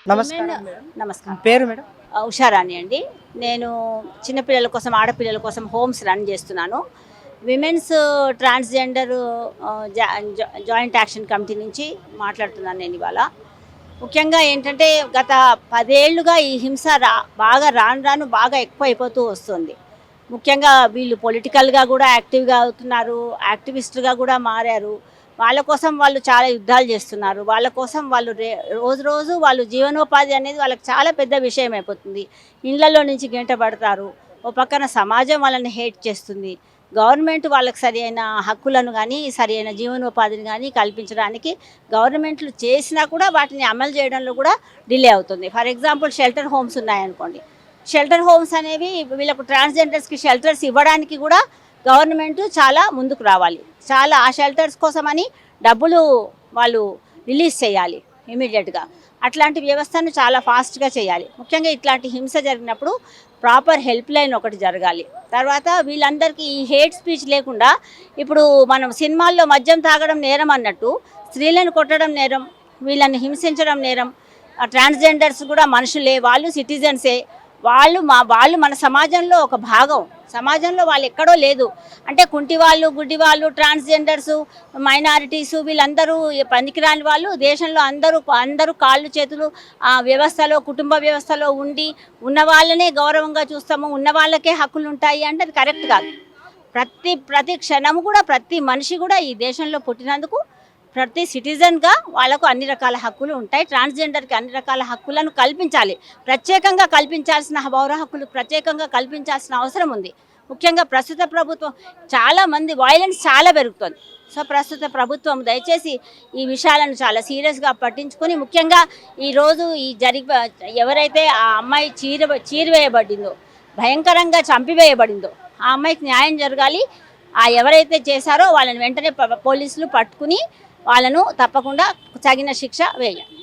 నమస్కారం మేడం. నమస్కారం. పేరు మేడం? ఉషారాణి అండి. నేను చిన్నపిల్లల కోసం, ఆడపిల్లల కోసం హోమ్స్ రన్ చేస్తున్నాను. Women's transgender joint action committee నుంచి మాట్లాడుతున్నాను నేను ఇవాళ. ముఖ్యంగా ఏంటంటే గత 10 ఏళ్లుగా ఈ హింస బాగా రాను బాగా ఎక్కువ అయిపోతూ వస్తుంది. ముఖ్యంగా వీళ్ళు పొలిటికల్గా కూడా యాక్టివ్గా అవుతున్నారు, యాక్టివిస్టులుగా కూడా మారారు. వాళ్ళ కోసం వాళ్ళు చాలా యుద్ధాలు చేస్తున్నారు. వాళ్ళ కోసం వాళ్ళు రోజు వాళ్ళు జీవనోపాధి అనేది వాళ్ళకి చాలా పెద్ద విషయం అయిపోతుంది. ఇళ్లలో నుంచి గెంటబడతారు. ఓ పక్కన సమాజం వాళ్ళని హేట్ చేస్తుంది. గవర్నమెంట్ వాళ్ళకి సరి అయిన హక్కులను కానీ, సరి అయిన జీవనోపాధిని కానీ కల్పించడానికి గవర్నమెంట్లు చేసినా కూడా వాటిని అమలు చేయడంలో కూడా డిలే అవుతుంది. ఫర్ ఎగ్జాంపుల్ షెల్టర్ హోమ్స్ ఉన్నాయనుకోండి. షెల్టర్ హోమ్స్ అనేవి వీళ్ళకు ట్రాన్స్జెండర్స్కి షెల్టర్స్ ఇవ్వడానికి కూడా గవర్నమెంట్ చాలా ముందుకు రావాలి. చాలా ఆ షెల్టర్స్ కోసమని డబ్బులు వాళ్ళు రిలీజ్ చేయాలి ఇమీడియట్గా. అట్లాంటి వ్యవస్థను చాలా ఫాస్ట్గా చేయాలి. ముఖ్యంగా ఇట్లాంటి హింస జరిగినప్పుడు ప్రాపర్ హెల్ప్ లైన్ ఒకటి జరగాలి. తర్వాత వీళ్ళందరికీ ఈ హేట్ స్పీచ్ లేకుండా, ఇప్పుడు మనం సినిమాల్లో మద్యం తాగడం నేరం అన్నట్టు స్త్రీలను కొట్టడం నేరం, వీళ్ళని హింసించడం నేరం. ట్రాన్స్జెండర్స్ కూడా మనుషులే, వాళ్ళు సిటిజన్సే, వాళ్ళు మన సమాజంలో ఒక భాగం. సమాజంలో వాళ్ళు ఎక్కడో లేదు అంటే కుంటి వాళ్ళు, గుడ్డి వాళ్ళు, ట్రాన్స్జెండర్సు, మైనారిటీసు వీళ్ళందరూ పనికిరాని వాళ్ళు. దేశంలో అందరూ కాళ్ళు చేతులు వ్యవస్థలో, కుటుంబ వ్యవస్థలో ఉండి ఉన్న వాళ్ళనే గౌరవంగా చూస్తాము, ఉన్న వాళ్ళకే హక్కులు ఉంటాయి అంటే అది కరెక్ట్ కాదు. ప్రతి క్షణము కూడా ప్రతి మనిషి కూడా ఈ దేశంలో పుట్టినందుకు ప్రతి సిటిజన్గా వాళ్ళకు అన్ని రకాల హక్కులు ఉంటాయి. ట్రాన్స్జెండర్కి అన్ని రకాల హక్కులను కల్పించాలి. ప్రత్యేకంగా కల్పించాల్సిన పౌర హక్కులు ప్రత్యేకంగా కల్పించాల్సిన అవసరం ఉంది. ముఖ్యంగా ప్రస్తుత ప్రభుత్వం చాలామంది వైలెన్స్ చాలా పెరుగుతుంది. సో ప్రస్తుత ప్రభుత్వం దయచేసి ఈ విషయాలను చాలా సీరియస్గా పట్టించుకొని, ముఖ్యంగా ఈరోజు ఎవరైతే ఆ అమ్మాయి చీరివేయబడిందో, భయంకరంగా చంపివేయబడిందో ఆ అమ్మాయికి న్యాయం జరగాలి. ఎవరైతే చేశారో వాళ్ళని వెంటనే పోలీసులు పట్టుకుని వాళ్ళను తప్పకుండా తగిన శిక్ష వేయాలి.